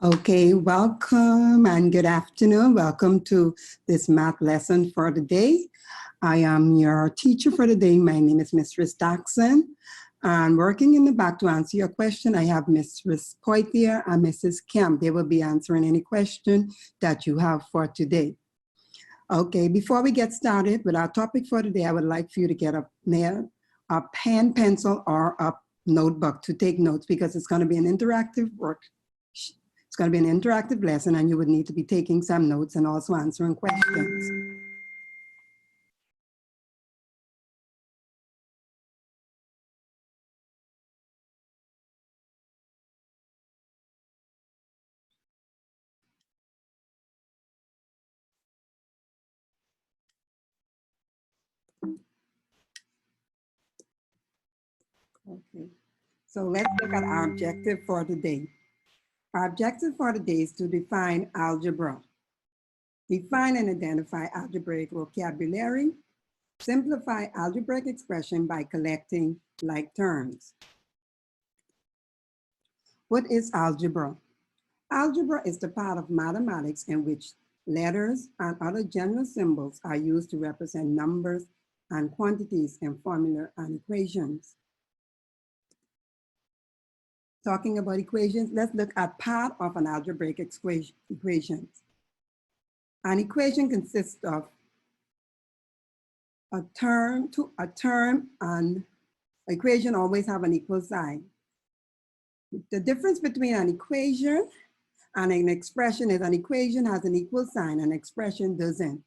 Okay, welcome and good afternoon. Welcome to this math lesson for the day. I am your teacher for the day. My name is Mistress Daxon. And working in the back to answer your question, I have Mistress Poitier and Mrs. Kemp. They will be answering any question that you have for today. Okay, before we get started with our topic for today, I would like for you to get a pen, pencil, or a notebook to take notes because it's going to be an interactive work. It's going to be an interactive lesson and you would need to be taking some notes and also answering questions. Okay, so let's look at our objective for today. Our objective for today is to define algebra. Define and identify algebraic vocabulary. Simplify algebraic expression by collecting like terms. What is algebra? Algebra is the part of mathematics in which letters and other general symbols are used to represent numbers and quantities in formula and equations. Talking about equations, let's look at part of an algebraic equation. An equation consists of a term and equation always have an equal sign. The difference between an equation and an expression is an equation has an equal sign, an expression doesn't.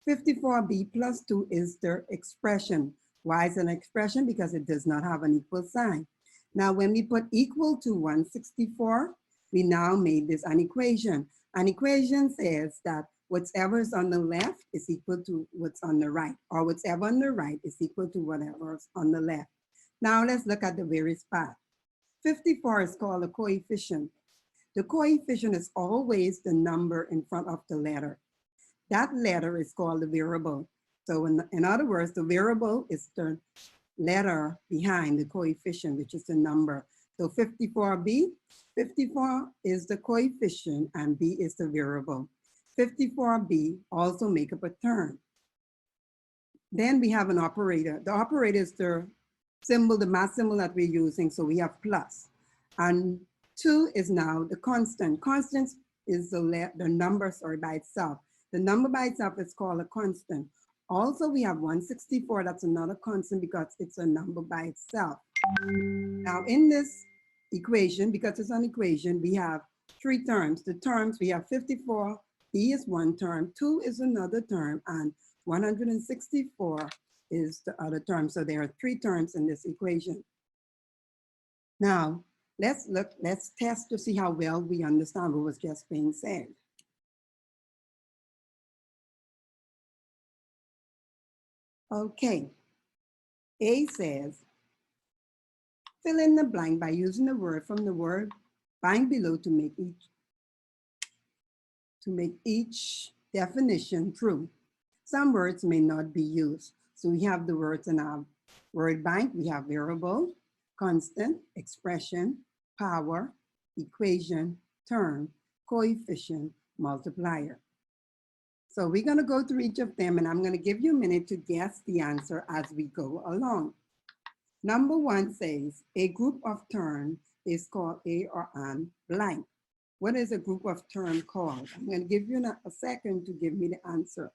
54b plus 2 is the expression. Why is it an expression? Because it does not have an equal sign. Now, when we put equal to 164, we now made this an equation. An equation says that whatever is on the left is equal to what's on the right, or whatever on the right is equal to whatever is on the left. Now, let's look at the various parts. 54 is called a coefficient. The coefficient is always the number in front of the letter. That letter is called the variable. So in other words, the variable is the letter behind the coefficient, which is the number. So 54b, 54 is the coefficient and b is the variable. 54b also make up a term. Then we have an operator. The operator is the symbol, the math symbol that we're using. So we have plus. And 2 is now the constant. Constant is the number, by itself. The number by itself is called a constant. Also, we have 164, that's another constant because it's a number by itself. Now in this equation, because it's an equation, we have 3 terms. The terms, we have 54, b is one term, 2 is another term, and 164 is the other term. So there are 3 terms in this equation. Now, let's test to see how well we understand what was just being said. Okay, A says, fill in the blank by using the word from the word blank below to make each definition true. Some words may not be used. So we have the words in our word bank. We have variable, constant, expression, power, equation, term, coefficient, multiplier. So we're going to go through each of them and I'm going to give you a minute to guess the answer as we go along. Number 1 says a group of terms is called a or an blank. What is a group of terms called? I'm going to give you a second to give me the answer.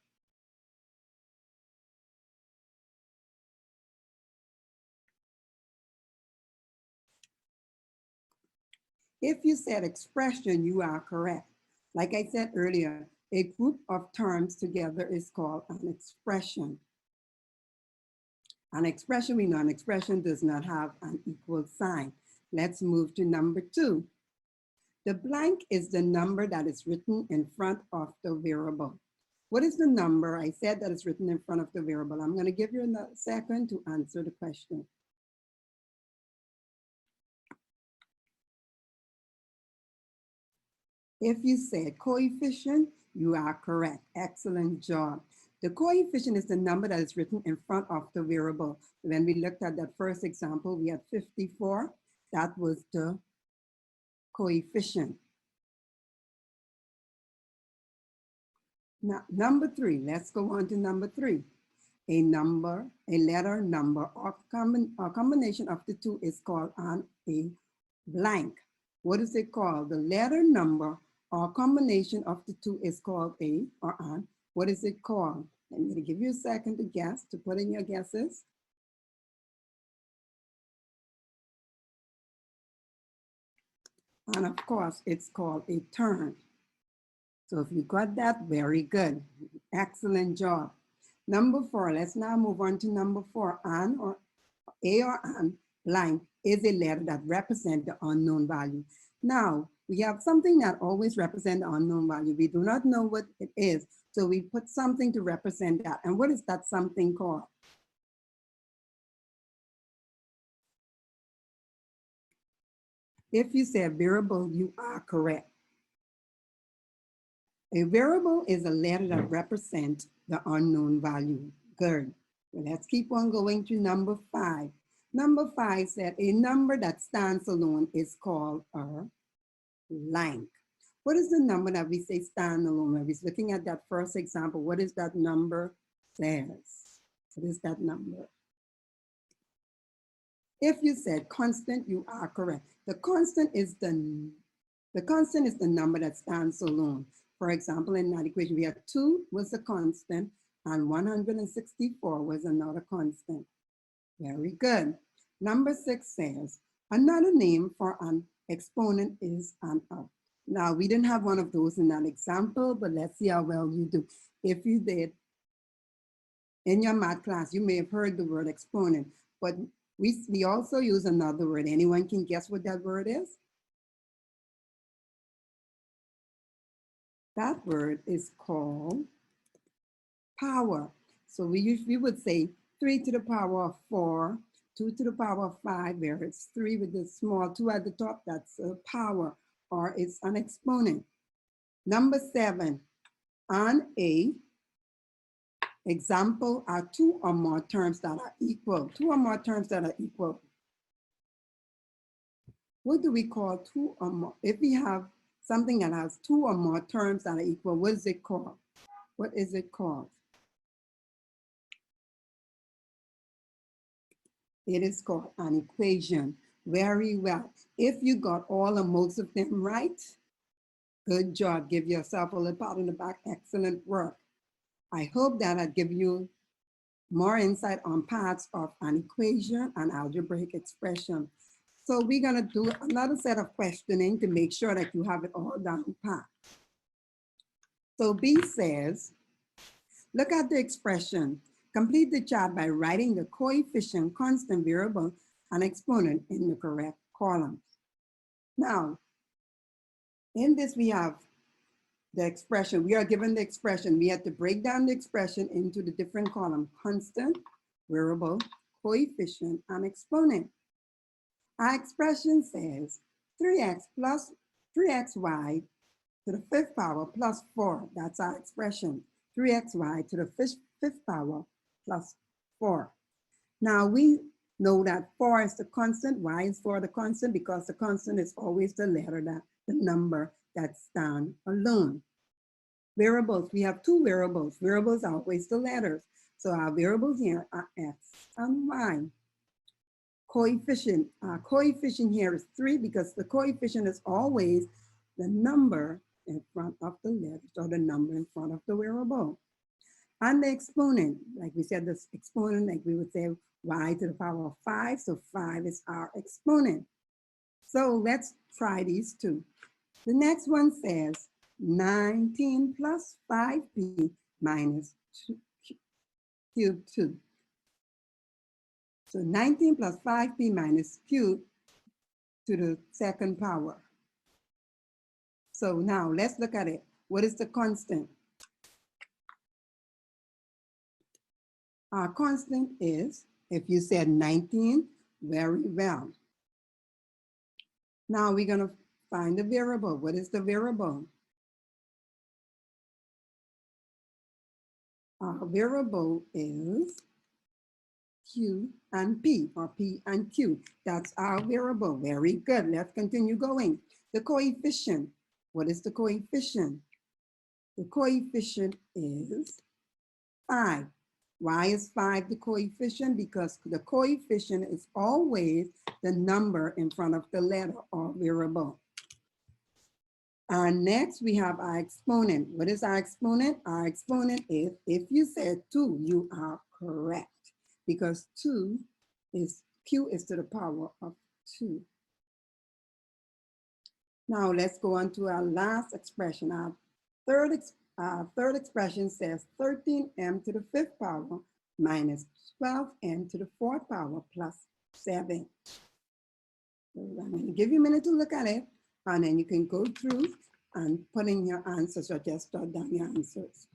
If you said expression, you are correct. Like I said earlier, a group of terms together is called an expression. An expression, we know an expression does not have an equal sign. Let's move to number 2. The blank is the number that is written in front of the variable. What is the number? I said that is written in front of the variable. I'm going to give you a second to answer the question. If you said coefficient, you are correct. Excellent job. The coefficient is the number that is written in front of the variable. When we looked at that first example, we had 54. That was the coefficient. Now, number 3, let's go on to number 3. A number, a letter, number, or combination of the two is called a blank. What is it called? The letter, number, or combination of the two is called a or an. What is it called? I'm going to give you a second to guess, to put in your guesses. And of course, it's called a term. So if you got that, very good. Excellent job. Number 4, let's now move on to number 4. An or a or an blank is a letter that represents the unknown value. Now, we have something that always represents the unknown value. We do not know what it is, so we put something to represent that. And what is that something called? If you say variable, you are correct. A variable is a letter that represents the unknown value. Good. Well, let's keep on going to number 5. Number 5 said a number that stands alone is called a blank. What is the number that we say stand alone? When we're looking at that first example, what is that number says? What is that number? If you said constant, you are correct. The constant is the number that stands alone. For example, in that equation, we had 2 was a constant and 164 was another constant. Very good. Number 6 says, another name for an exponent is an up. Now, we didn't have one of those in that example, but let's see how well you do. If you did, in your math class, you may have heard the word exponent, but we also use another word. Anyone can guess what that word is? That word is called power. So we would say 3 to the power of 4, 2 to the power of 5, where it's 3 with the small 2 at the top, that's a power, or it's an exponent. Number 7, on a example are 2 or more terms that are equal. 2 or more terms that are equal. What do we call 2 or more? If we have something that has 2 or more terms that are equal, what is it called? What is it called? It is called an equation. Very well. If you got all or most of them right, good job. Give yourself a little pat on the back. Excellent work. I hope that I give you more insight on parts of an equation and algebraic expression. So we're going to do another set of questioning to make sure that you have it all down pat. So B says, look at the expression. Complete the chart by writing the coefficient, constant, variable, and exponent in the correct columns. Now, in this we have the expression. We are given the expression. We have to break down the expression into the different columns: constant, variable, coefficient, and exponent. Our expression says 3x plus 3xy to the 5th power plus 4. That's our expression. 3xy to the 5th power plus 4. Now we know that 4 is the constant. Y is for the constant because the constant is always the letter, the number that stands alone. Variables, we have 2 variables. Variables are always the letters. So our variables here are x and y. Coefficient, coefficient here is 3 because the coefficient is always the number in front of the letters or the number in front of the variable. And the exponent, like we said, this exponent, like we would say y to the power of 5. So 5 is our exponent. So let's try these two. The next one says 19 plus 5p minus cube 2. So 19 plus 5p minus cube to the 2nd power. So now let's look at it. What is the constant? Our constant is, if you said 19, very well. Now we're going to find the variable. What is the variable? Our variable is Q and P, or P and Q. That's our variable. Very good. Let's continue going. The coefficient. What is the coefficient? The coefficient is 5. Why is 5 the coefficient? Because the coefficient is always the number in front of the letter or variable. Next, we have our exponent. What is our exponent? Our exponent is, if you said 2, you are correct, because Q is to the power of 2. Now let's go on to our last expression. Our third expression says 13m to the 5th power minus 12m to the 4th power plus 7. So I'm going to give you a minute to look at it, and then you can go through and put in your answers or just jot down your answers.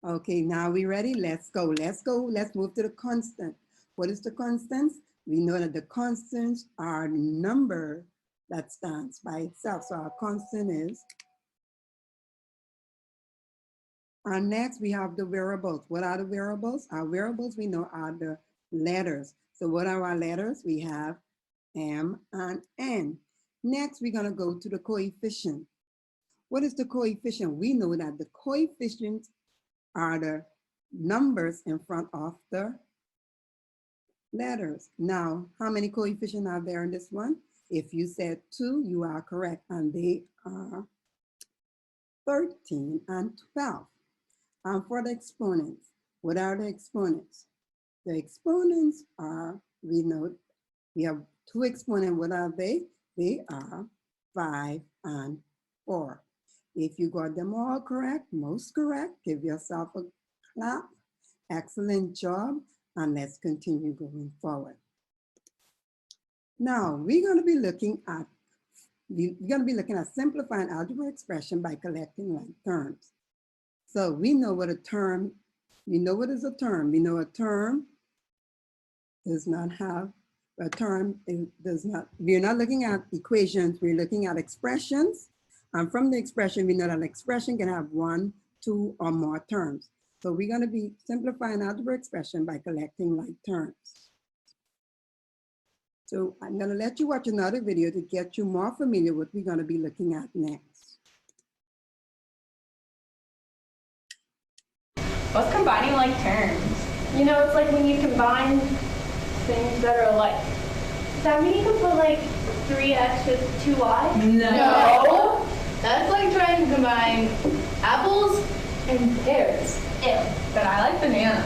Okay, now we ready? Let's go. Let's move to the constant. What is the constants? We know that the constants are the number that stands by itself. So our constant is. And next we have the variables. What are the variables? Our variables we know are the letters. So what are our letters? We have M and N. Next we're gonna go to the coefficient. What is the coefficient? We know that the coefficients are the numbers in front of the letters. Now, how many coefficients are there in this one? If you said 2, you are correct, and they are 13 and 12. And for the exponents, what are the exponents? The exponents are, we know, we have 2 exponents. What are they? They are 5 and 4. If you got them all correct, most correct, give yourself a clap. Excellent job. And let's continue going forward. Now we're going to be looking at simplifying algebraic expression by collecting like terms. So we know what a term, we know what is a term. We know a term does not have, a term does not, we're not looking at equations, we're looking at expressions. And from the expression, we know that an expression can have 1, 2, or more terms. So we're going to be simplifying algebra expression by collecting like terms. So I'm going to let you watch another video to get you more familiar with what we're going to be looking at next. What's combining like terms? You know, it's like when you combine things that are alike. Does that mean you can put like 3x with 2y? No. That's like trying to combine apples and pears. Ew. But I like banana.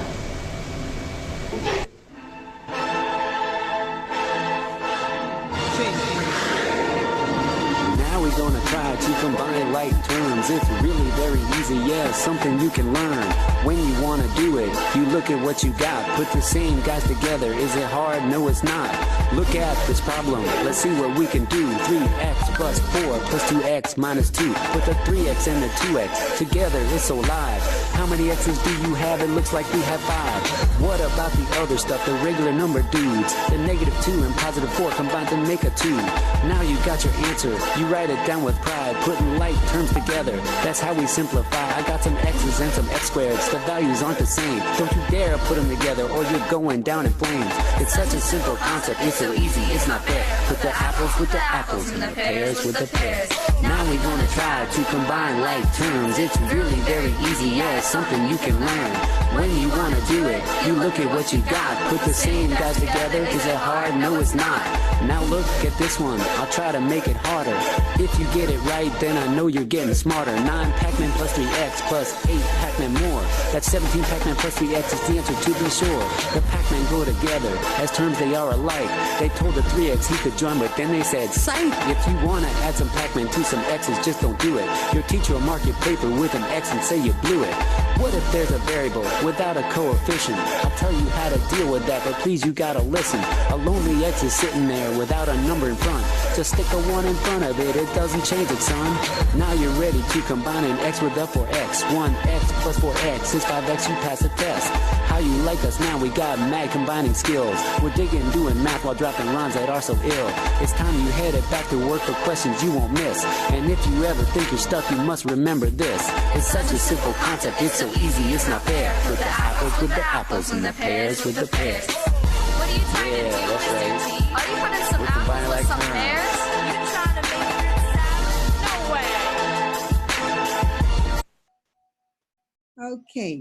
Now we're gonna try to combine like terms. It's really very easy, yeah, something you can learn. When you wanna do it, you look at what you got. Put the same guys together. Is it hard? No, it's not. Look at this problem. Let's see what we can do. 3x plus 4 plus 2x minus 2. Put the 3x and the 2x together. It's so live. How many x's do you have? It looks like we have 5. What about the other stuff? The regular number dudes. The -2 and +4 combined to make a 2. Now you got your answer. You write it down with pride. Putting like terms together. That's how we simplify. I got some x's and some x squareds. The values aren't the same. Don't you dare put them together or you're going down in flames. It's such a simple concept. It's so easy, it's not fair. Put the apples with the apples and the pears with the pears. Now we're gonna try to combine like terms. It's really very easy, yeah, it's something you can learn. When you wanna do it, you look at what you got. Put the same guys together. Is it hard? No, it's not. Now look at this one. I'll try to make it harder. If you get it right, then I know you're getting smarter. 9 Pac-Man plus 3x plus 8 Pac-Man more. That's 17 Pac-Man plus 3x is the answer to be sure. The Pac-Man go together. As terms they are alike. They told the 3x he could join, but then they said, psych! If you wanna add some Pac-Man to some x's, just don't do it. Your teacher will mark your paper with an x and say you blew it. What if there's a variable without a coefficient? I'll tell you how to deal with that, but please you gotta listen. A lonely x is sitting there without a number in front. Just stick a 1 in front of it, it doesn't change it, son. Now you're ready to combine an x with a 4x. 1x plus 4x is 5x, you pass the test. How you like us now, we got mad combining skills. We're digging, doing math while dropping rhymes that are so ill. It's time you headed back to work for questions you won't miss. And if you ever think you're stuck, you must remember this. It's such a simple concept, it's so easy, it's not fair. Put the apples with the apples and the pears with the pears. What are you trying to do, that's Mr. right. T? Are you putting some apples with some pears? You trying to make fruit salad? No way. Okay,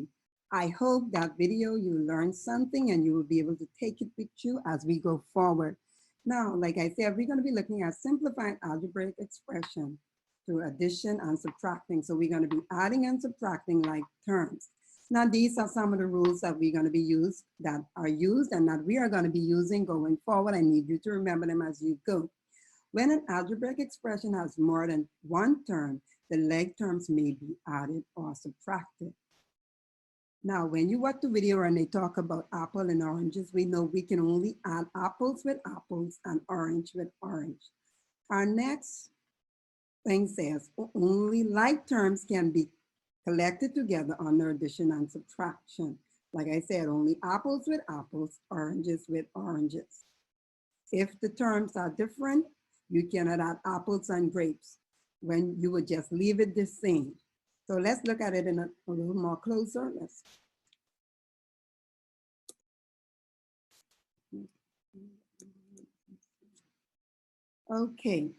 I hope that video you learned something and you will be able to take it with you as we go forward. Now, like I said, we're going to be looking at simplified algebraic expression through addition and subtracting. So we're going to be adding and subtracting like terms. Now, these are some of the rules that we're going to be used and that we are going to be using going forward. I need you to remember them as you go. When an algebraic expression has more than one term, the like terms may be added or subtracted. Now, when you watch the video and they talk about apple and oranges, we know we can only add apples with apples and orange with orange. Our next thing says only like terms can be collected together under addition and subtraction. Like I said, only apples with apples, oranges with oranges. If the terms are different, you cannot add apples and grapes when you would just leave it the same. So let's look at it in a little more closer. Okay.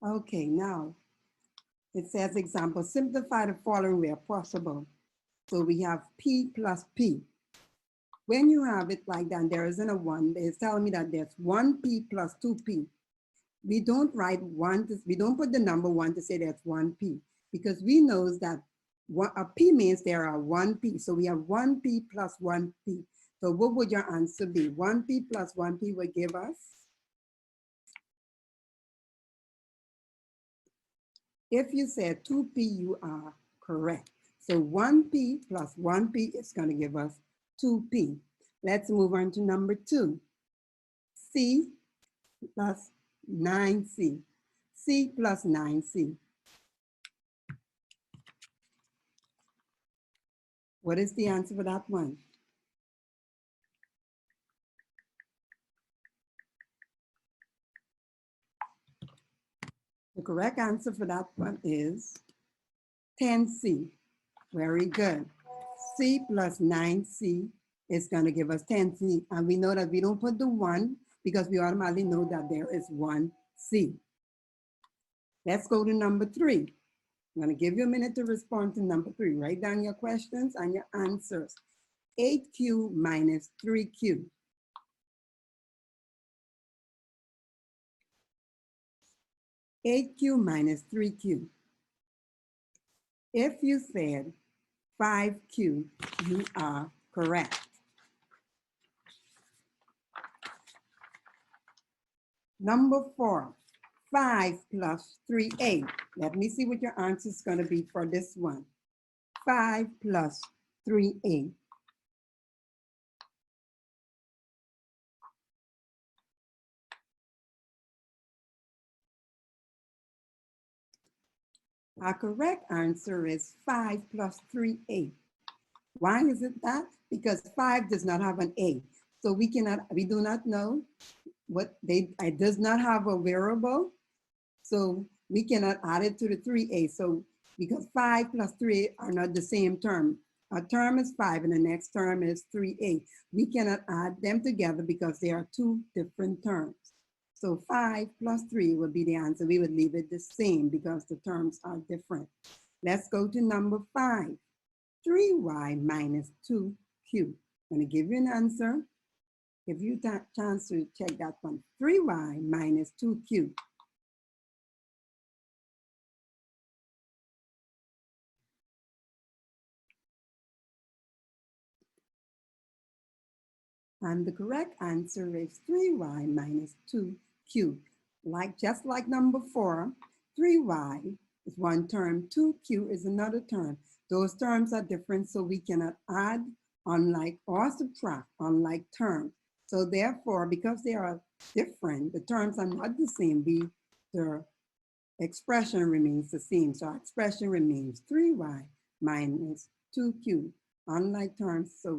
Okay, now it says example, simplify the following where possible. So we have P plus P. When you have it like that, there isn't a 1, it's telling me that there's 1P plus 2P. We don't write 1, we don't put the number 1 to say that's 1P, because we know that a P means there are 1P. So we have 1P plus 1P. So what would your answer be? 1P plus 1P would give us? If you said 2P, you are correct. So 1P plus 1P is going to give us 2P. Let's move on to number 2. C plus 9C. C plus 9C. What is the answer for that one? The correct answer for that one is 10C. Very good. C plus 9C is going to give us 10C. And we know that we don't put the 1 because we automatically know that there is 1C. Let's go to number 3. I'm going to give you a minute to respond to number 3. Write down your questions and your answers. 8Q minus 3Q. (8Q minus 3Q). If you said 5Q, you are correct. Number 4, 5 plus 3A. Let me see what your answer is going to be for this one. 5 plus 3A. Our correct answer is 5 plus 3A. Why is it that? Because 5 does not have an A. So we do not know what it does not have a variable. So we cannot add it to the 3A. So because 5 plus 3 are not the same term. A term is 5 and the next term is 3a. We cannot add them together because they are two different terms. So 5 plus 3 would be the answer. We would leave it the same because the terms are different. Let's go to number 5. 3y minus 2q. I'm going to give you an answer. Give you a chance to check that one. 3y minus 2q. And the correct answer is 3y minus 2q. Just like number 4, 3y is one term, 2q is another term. Those terms are different, so we cannot add, unlike, or subtract, unlike terms. So therefore, because they are different, the terms are not the same, the expression remains the same. So our expression remains 3y minus 2q. Unlike terms, so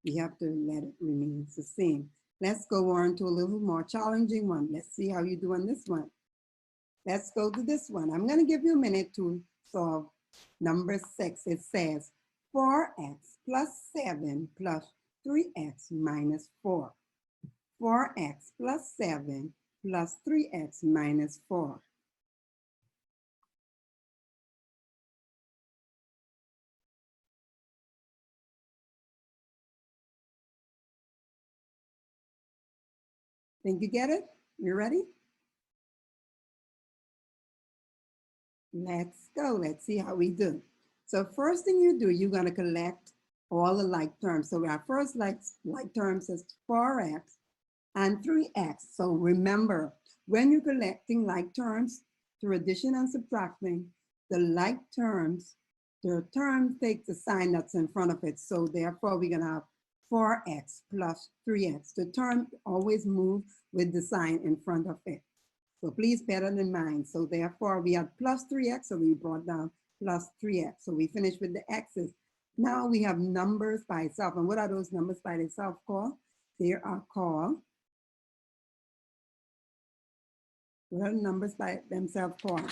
we have to let it remain the same. Let's go on to a little more challenging one. Let's see how you do on this one. Let's go to this one. I'm going to give you a minute to solve number 6. It says 4x plus 7 plus 3x minus 4. 4x plus 7 plus 3x minus 4. Think you get it? You ready? Let's go. Let's see how we do. So first thing you do, you're going to collect all the like terms. So our first like terms is 4x and 3x. So remember, when you're collecting like terms through addition and subtracting, the like terms, the term takes the sign that's in front of it. So therefore, we're going to have 4x plus 3x. The term always moves with the sign in front of it. So please bear that in mind. So therefore, we have plus 3x, so we brought down plus 3x. So we finished with the x's. Now we have numbers by itself. And what are those numbers by themselves called? They are called, what are the numbers by themselves called?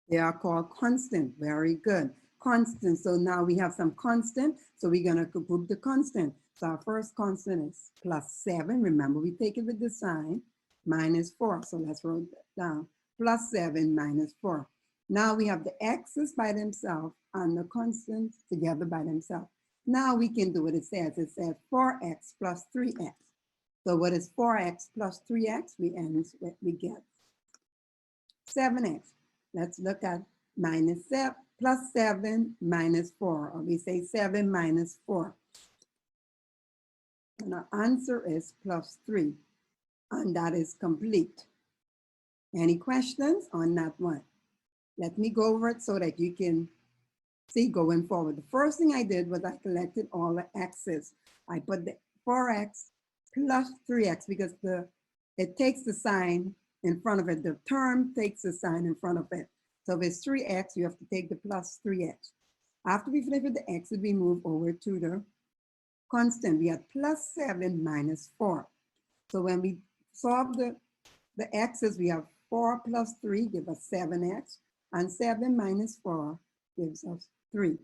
They are called constant. Very good. Constant. So now we have some constant. So we're going to group the constant. So our first constant is plus 7. Remember, we take it with the sign. Minus 4. So let's write that down. Plus 7 minus 4. Now we have the x's by themselves and the constants together by themselves. Now we can do what it says. It says 4x plus 3x. So what is 4x plus 3x? We get 7x. Let's look at minus 7 plus 7 minus 4. Or we say 7 minus 4. And our answer is plus 3. And that is complete. Any questions on that one? Let me go over it so that you can see going forward. The first thing I did was I collected all the x's. I put the 4x plus 3x because it takes the sign in front of it. The term takes the sign in front of it. So if it's 3x, you have to take the plus 3x. After we finish with the x's, we move over to the constant. We have plus 7 minus 4. So when we solve the x's, we have 4 plus 3 give us 7x, and 7 minus 4 gives us 3.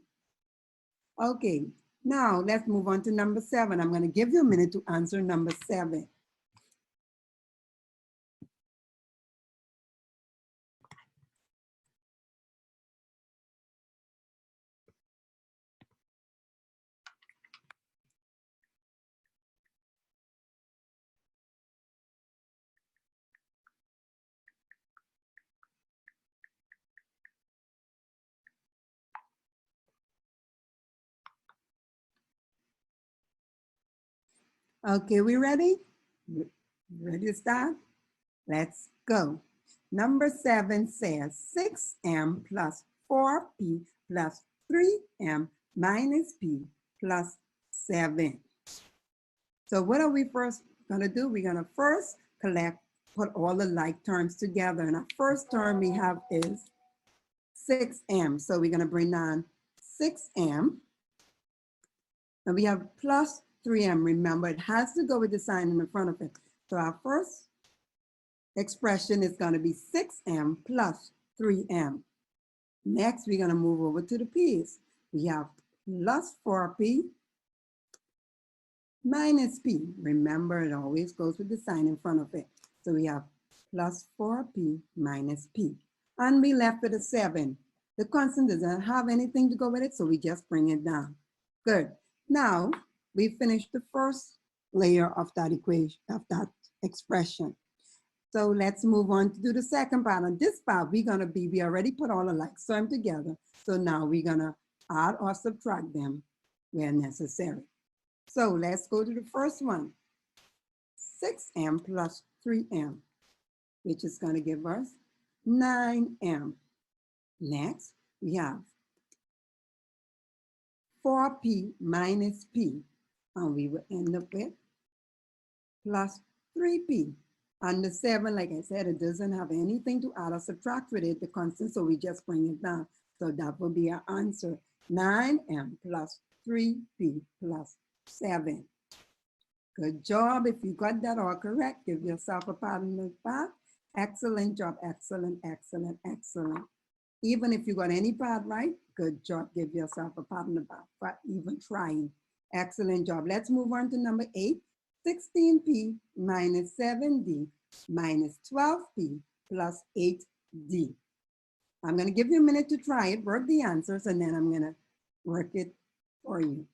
Okay, now let's move on to number 7. I'm going to give you a minute to answer number 7. Okay, we ready? Ready to start? Let's go. Number 7 says 6m plus 4p plus 3m minus p plus 7. So what are we first going to do? We're going to first put all the like terms together. And our first term we have is 6m. So we're going to bring down 6m. And we have plus 3m. Remember, it has to go with the sign in the front of it. So our first expression is going to be 6m plus 3m. Next, we're going to move over to the p's. we have plus 4p minus p. Remember, it always goes with the sign in front of it. So we have plus 4p minus p. And we left with a 7. The constant doesn't have anything to go with it, so we just bring it down. Good. Now, we finished the first layer of that equation, of that expression. So let's move on to do the second part. On this part, we already put all the like terms together. So now we're gonna add or subtract them where necessary. So let's go to the first one. 6m plus 3m, which is gonna give us 9m. Next, we have 4p minus p, and we will end up with plus 3p. And the 7, like I said, it doesn't have anything to add or subtract with it, the constant, so we just bring it down. So that will be our answer, 9m plus 3p plus 7. Good job. If you got that all correct, give yourself a pat on the back. Excellent job, excellent, excellent, excellent. Even if you got any part right, good job. Give yourself a pat on the back for even trying. Excellent job. Let's move on to number 8. 16p minus 7d minus 12p plus 8d. I'm going to give you a minute to try it, work the answers, and then I'm going to work it for you.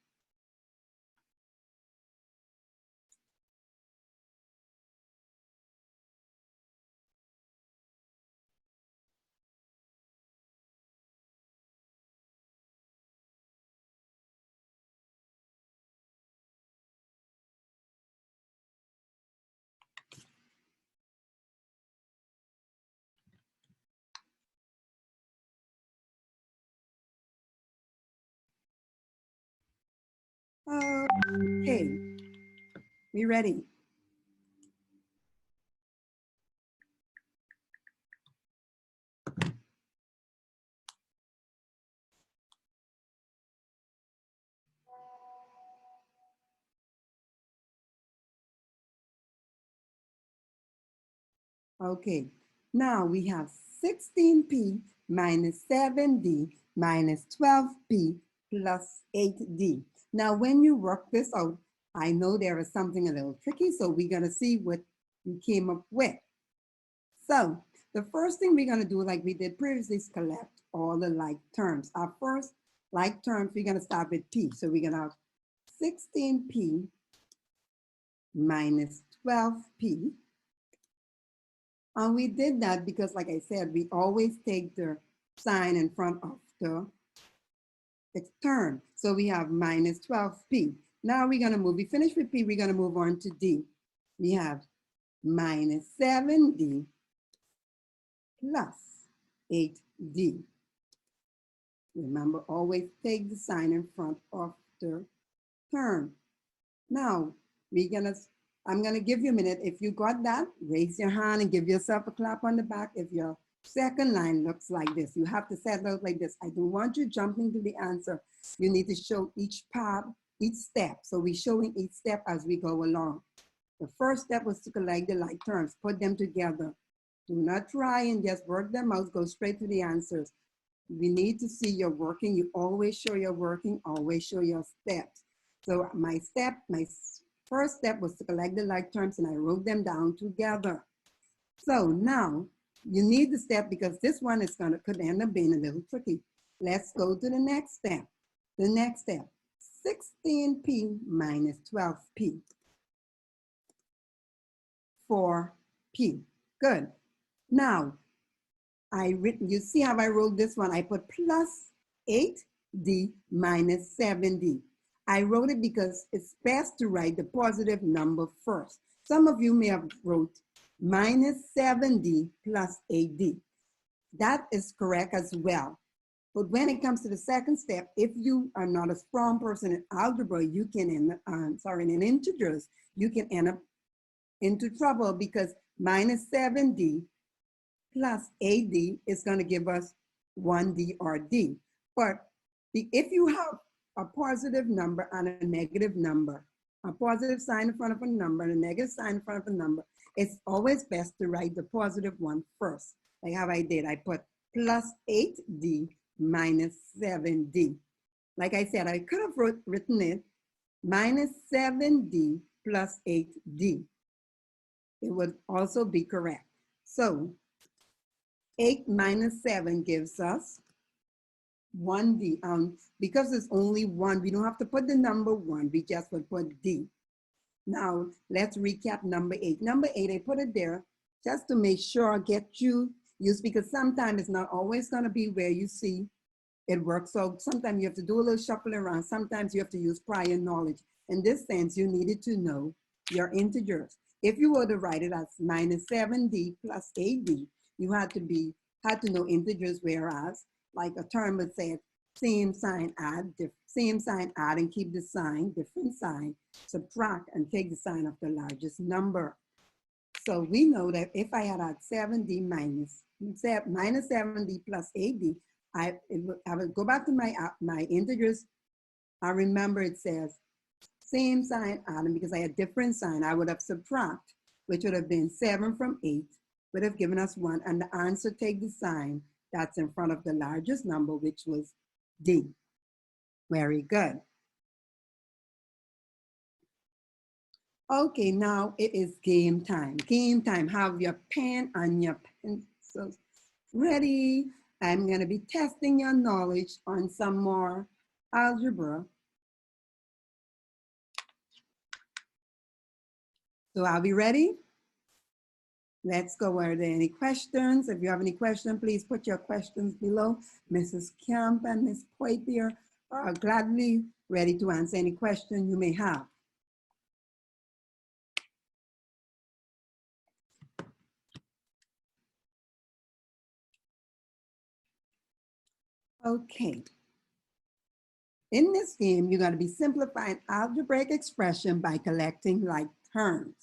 Okay, we ready? Okay, now we have 16p minus 7d minus 12p plus 8d. Now, when you work this out, I know there is something a little tricky, so we're gonna see what you came up with. So the first thing we're gonna do, like we did previously, is collect all the like terms. Our first like terms, we're gonna start with p. So we're gonna have 16p minus 12p. And we did that because, like I said, we always take the sign in front of the term. So we have minus 12p. Now we're gonna move, we finished with p, we're gonna move on to d. We have minus 7d plus 8d. Remember, always take the sign in front of the term. Now, I'm gonna give you a minute. If you got that, raise your hand and give yourself a clap on the back. If your second line looks like this, you have to set it out like this. I don't want you jumping to the answer. You need to show each part, each step. So we're showing each step as we go along. The first step was to collect the like terms, put them together. Do not try and just work them out, go straight to the answers. We need to see your working. You always show your working, always show your steps. So my first step was to collect the like terms, and I wrote them down together. So now you need the step because this one is could end up being a little tricky. Let's go to the next step. The next step, 16p minus 12p. 4p. Good. Now, you see how I wrote this one? I put plus 8d minus 7d. I wrote it because it's best to write the positive number first. Some of you may have wrote minus 7d plus 8d. That is correct as well. But when it comes to the second step, if you are not a strong person in algebra, you can in integers, you can end up into trouble because minus 7d plus 8d is going to give us 1d or d. But if you have a positive number and a negative number, a positive sign in front of a number and a negative sign in front of a number, it's always best to write the positive one first. Like how I did, I put plus 8d minus 7d. like I said, I could have written it minus 7d plus 8d. It would also be correct. So 8 minus 7 gives us 1d. Because it's only 1, we don't have to put the number 1. We just would put d. Now, let's recap number 8. Number 8, I put it there just to make sure I get you used, because sometimes it's not always going to be where you see it works. So sometimes you have to do a little shuffle around. Sometimes you have to use prior knowledge. In this sense, you needed to know your integers. If you were to write it as minus 7d plus 8d, you had to know integers, whereas like a term would say same sign, add, same sign, add, and keep the sign, different sign, subtract, and take the sign of the largest number. So we know that if I had 7d minus 7d plus 8d, I would go back to my integers. I remember it says same sign, add, and because I had different sign, I would have subtract, which would have been 7 from 8, would have given us 1, and the answer take the sign that's in front of the largest number, which was D. Very good. Okay, now it is game time. Game time. Have your pen and your pencils ready. I'm going to be testing your knowledge on some more algebra. So are we ready? Let's go. Are there any questions? If you have any questions, please put your questions below. Mrs. Kemp and Ms. Poitier are gladly ready to answer any question you may have. Okay. In this game, you're going to be simplifying algebraic expression by collecting like terms.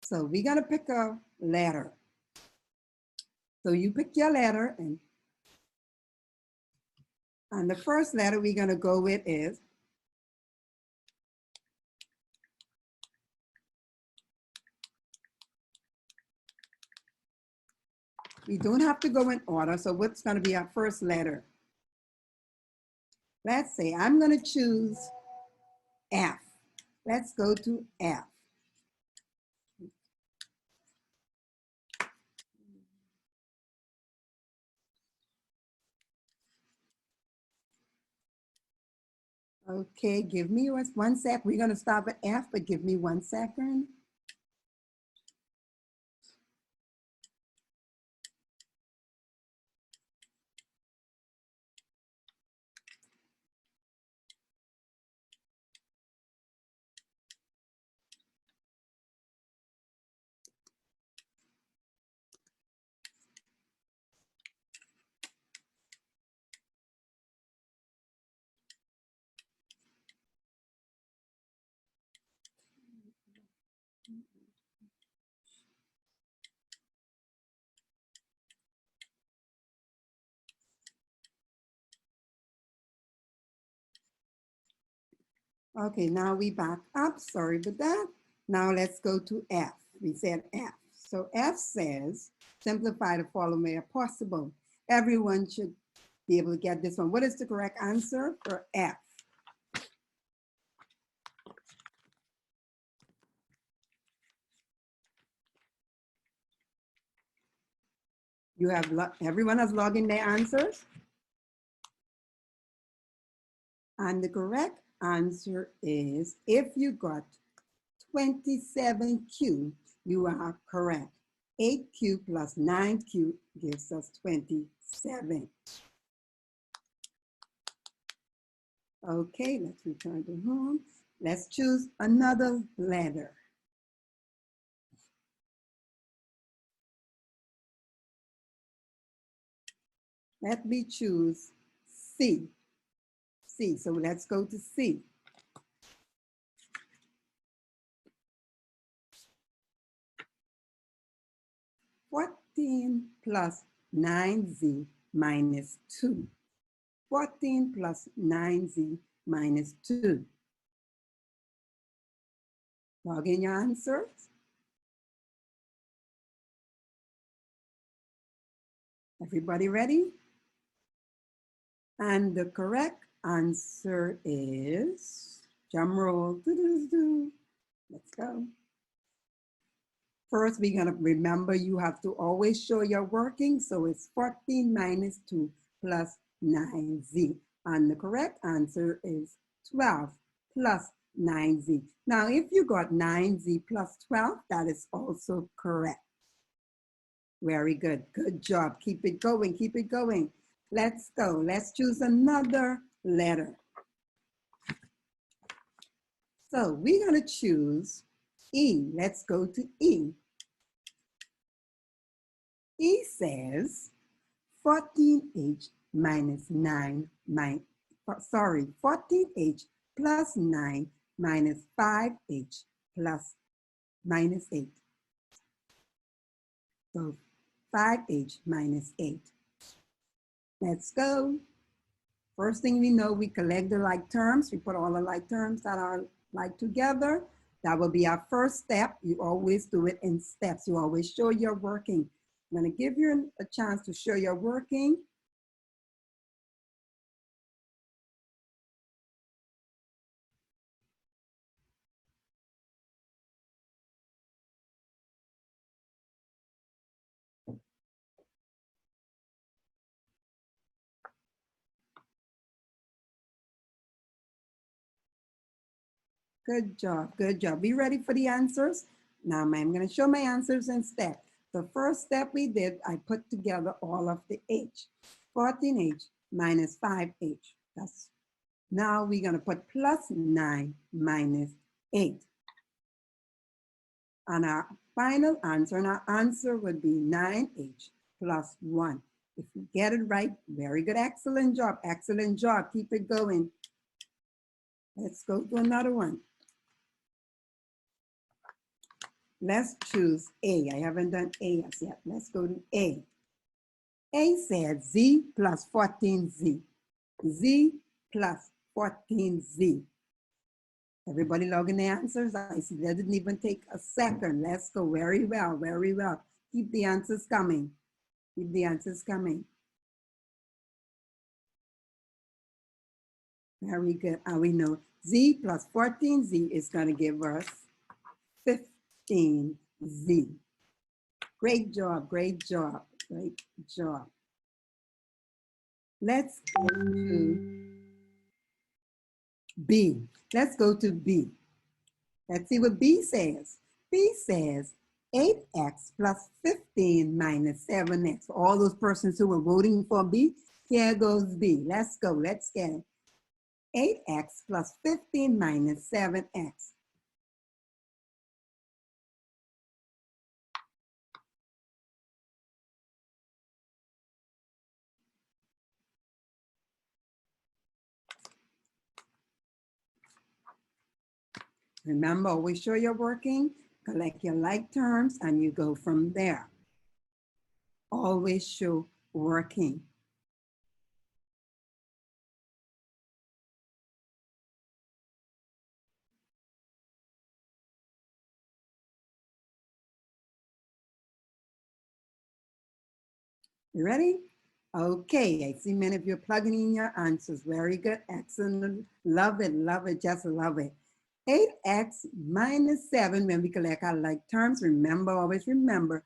So we're going to pick a letter. So you pick your letter, and the first letter we're going to go with is we don't have to go in order. So what's going to be our first letter? Let's say I'm going to choose F. Let's go to F. Okay, give me 1 sec. We're going to stop at F, but give me 1 second. Okay, now we back up. Sorry about that. Now let's go to F. We said F. So F says, simplify the following way if possible. Everyone should be able to get this one. What is the correct answer for F? You have, everyone has logged in their answers? And the correct answer is, if you got 27Q, you are correct. 8Q plus 9Q gives us 27. Okay, let's return to home. Let's choose another letter. Let me choose C. C, so let's go to C. (14 plus 9z minus 2). 14 plus 9z minus 2. Log in your answers. Everybody ready? And the correct answer is, drum roll, let's go. First, we're gonna remember you have to always show your working. So it's 14 minus 2 plus 9z. And the correct answer is 12 plus 9z. Now, if you got 9z plus 12, that is also correct. Very good. Good job. Keep it going. Keep it going. Let's go. Let's choose another letter. So we're going to choose E. Let's go to E. E says 14h minus 9, 14h plus 9 minus 5h plus minus 8. So 5h minus 8. Let's go. First thing we know, we collect the like terms. We put all the like terms that are like together. That will be our first step. You always do it in steps. You always show your working. I'm going to give you a chance to show your working. Good job, good job. Be ready for the answers? Now I'm going to show my answers in steps. The first step we did, I put together all of the h. 14h minus 5h. That's, now we're going to put plus 9 minus 8. And our final answer, and our answer would be 9h plus 1. If you get it right, very good, excellent job, excellent job. Keep it going. Let's go to another one. Let's choose A. I haven't done A as yet. Let's go to A. A said Z plus 14Z. Z plus 14Z. Everybody logging the answers? I see that didn't even take a second. Let's go. Very well, very well. Keep the answers coming. Keep the answers coming. Very good. And we know Z plus 14Z is going to give us 15Z. Great job, great job, great job. Let's go to B. Let's go to B. Let's see what B says. B says 8x plus 15 minus 7x. For all those persons who were voting for B, here goes B. Let's go, let's get it. 8x plus 15 minus 7x. Remember, always show you're working, collect your like terms, and you go from there. Always show working. You ready? Okay, I see many of you are plugging in your answers. Very good, excellent, love it, just love it. 8x minus 7, when we collect our like terms, remember, always remember,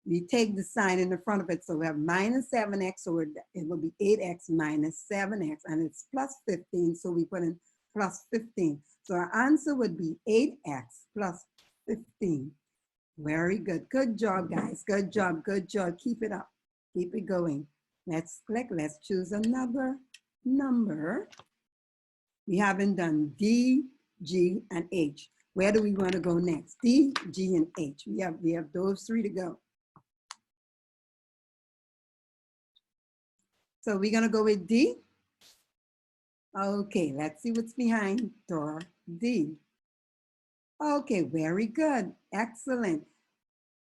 we take the sign in the front of it, so we have minus 7x, so it will be 8x minus 7x, and it's plus 15, so we put in plus 15. So our answer would be 8x plus 15. Very good. Good job, guys. Good job. Good job. Keep it up. Keep it going. Let's click. Let's choose another number. We haven't done D, G, and H. Where do we want to go next? D, G, and H. We have those three to go. So we're going to go with D. Okay, let's see what's behind door D. Okay, very good. Excellent.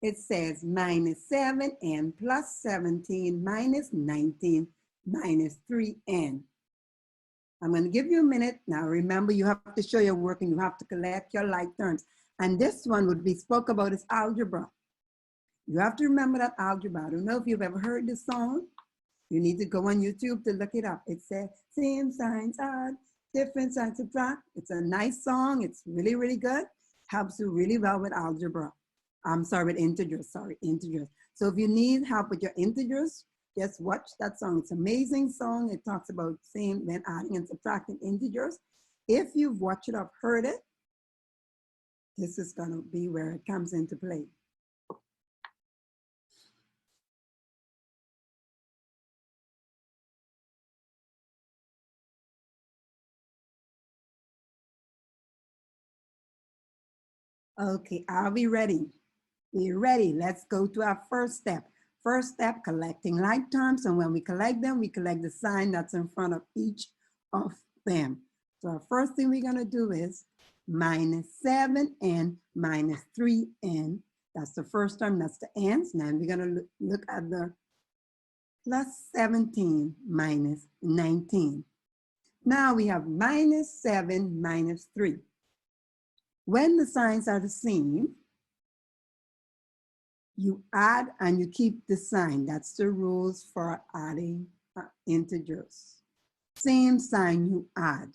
It says minus 7 and plus 17 minus 19 minus 3n. I'm going to give you a minute. Now remember, you have to show your work and you have to collect your like terms. And this one would be spoke about is algebra. You have to remember that algebra. I don't know if you've ever heard this song. You need to go on YouTube to look it up. It says, same signs add, different signs subtract. It's a nice song. It's really, really good. Helps you really well with algebra. I'm sorry, with integers, integers. So if you need help with your integers, just watch that song. It's an amazing song. It talks about same, then adding and subtracting integers. If you've watched it or heard it, this is gonna be where it comes into play. Okay, are we ready? We're ready. Let's go to our first step. First step, collecting like terms. And when we collect them, we collect the sign that's in front of each of them. So our first thing we're going to do is minus 7n minus 3n. That's the first term. That's the n's. Now we're going to look at the plus 17 minus 19. Now we have minus 7 minus 3. When the signs are the same, you add and you keep the sign. That's the rules for adding integers. Same sign you add.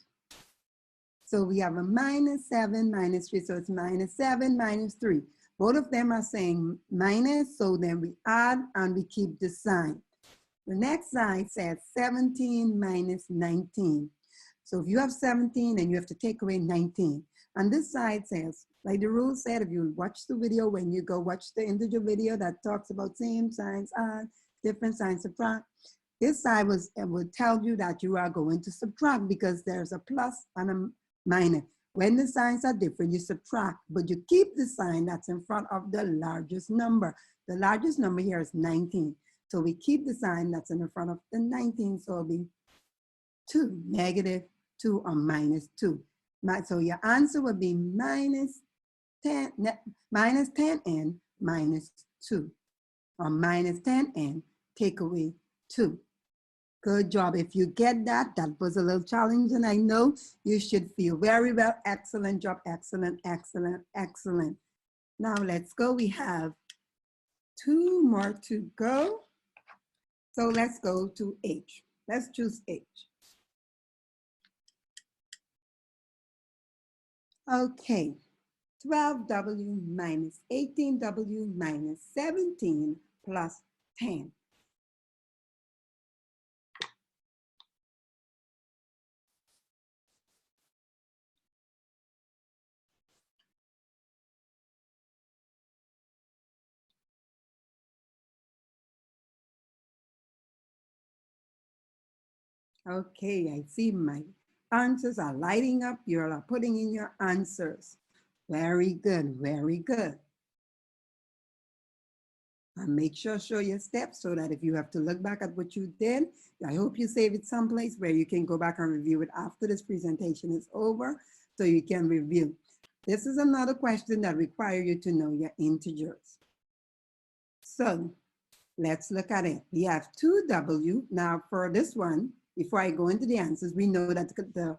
So we have a minus 7 minus 3, so it's minus 7 minus 3. Both of them are saying minus, so then we add and we keep the sign. The next side says 17 minus 19. So if you have 17 and you have to take away 19. And this side says, like the rule said, if you watch the video, when you go watch the integer video that talks about same signs add, different signs subtract, this side would tell you that you are going to subtract because there's a plus and a minus. When the signs are different, you subtract, but you keep the sign that's in front of the largest number. The largest number here is 19. So we keep the sign that's in front of the 19, so it'll be 2, negative 2 or minus 2. So your answer would be minus 10n minus 2, or minus 10n take away 2. Good job. If you get that, that was a little challenging. I know you should feel very well. Excellent job. Excellent, excellent, excellent. Now let's go. We have 2 more to go. So let's go to H. Let's choose H. Okay, 12w minus 18w minus 17 plus 10. Okay, I see my answers are lighting up. You're putting in your answers. Very good, very good. And make sure show your steps so that if you have to look back at what you did, I hope you save it someplace where you can go back and review it after this presentation is over, so you can review. This is another question that requires you to know your integers. So let's look at it. We have 2w. Now for this one, before I go into the answers, we know that the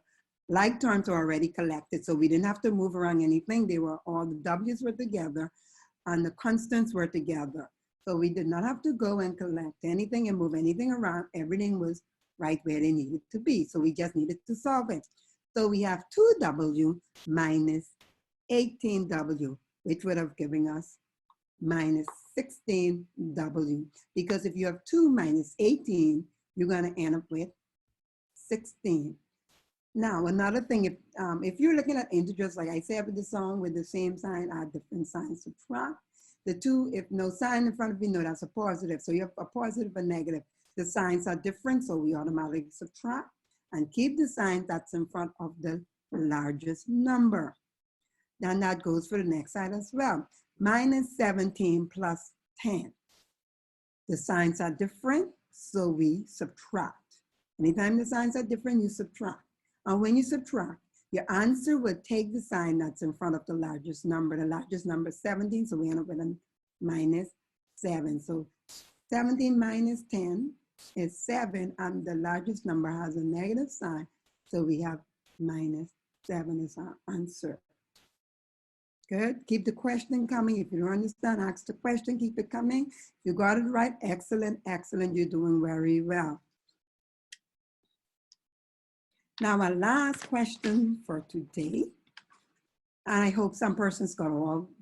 like terms are already collected, so we didn't have to move around anything. They were all the w's were together and the constants were together. So we did not have to go and collect anything and move anything around. Everything was right where they needed to be. So we just needed to solve it. So we have 2w minus 18w, which would have given us minus 16w. Because if you have 2 minus 18, you're going to end up with 16. Now, another thing, if you're looking at integers, like I said with the song, with the same sign, add different signs, subtract. The 2, if no sign in front of you, no, that's a positive. So you have a positive and negative. The signs are different, so we automatically subtract and keep the sign that's in front of the largest number. Then that goes for the next side as well. Minus 17 plus 10. The signs are different, so we subtract. Anytime the signs are different, you subtract. And when you subtract, your answer will take the sign that's in front of the largest number. The largest number is 17, so we end up with a minus 7. So 17 minus 10 is 7, and the largest number has a negative sign, so we have minus 7 is our answer. Good. Keep the question coming. If you don't understand, ask the question, keep it coming. If you got it right, excellent, excellent. You're doing very well. Now, my last question for today, and I hope some persons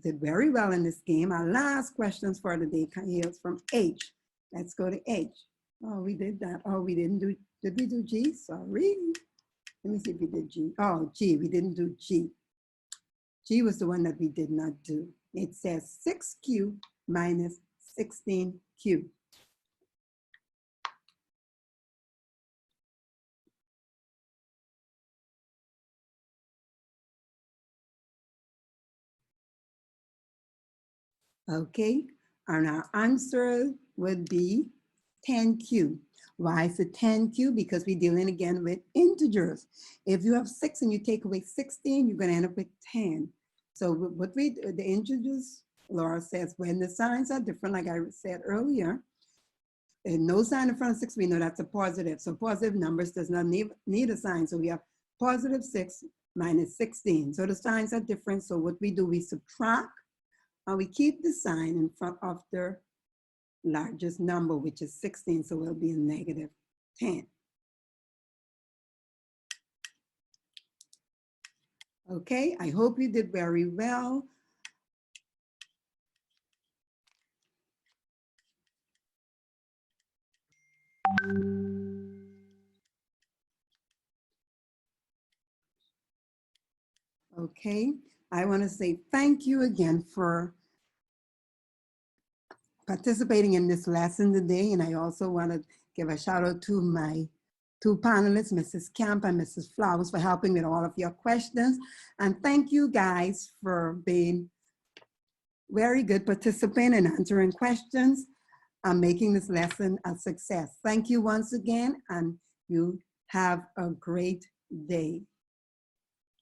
did very well in this game. Our last questions for the day hails from H. Let's go to H. Oh, we did that. Oh, we didn't do, did we do G? Sorry. Let me see if we did G. Oh, G, we didn't do G. G was the one that we did not do. It says 6Q minus 16Q. Okay, and our answer would be 10Q. Why is it 10Q? Because we're dealing again with integers. If you have 6 and you take away 16, you're going to end up with 10. So what the integers, Laura says, when the signs are different, like I said earlier, and no sign in front of 6, we know that's a positive. So positive numbers does not need a sign. So we have positive 6 minus 16. So the signs are different. So what we do, we subtract, and we keep the sign in front of the largest number, which is 16, so it'll be a negative 10. Okay, I hope you did very well. Okay, I want to say thank you again for participating in this lesson today. And I also want to give a shout out to my 2 panelists, Mrs. Camp and Mrs. Flowers, for helping with all of your questions. And thank you guys for being very good participant in answering questions and making this lesson a success. Thank you once again, and you have a great day.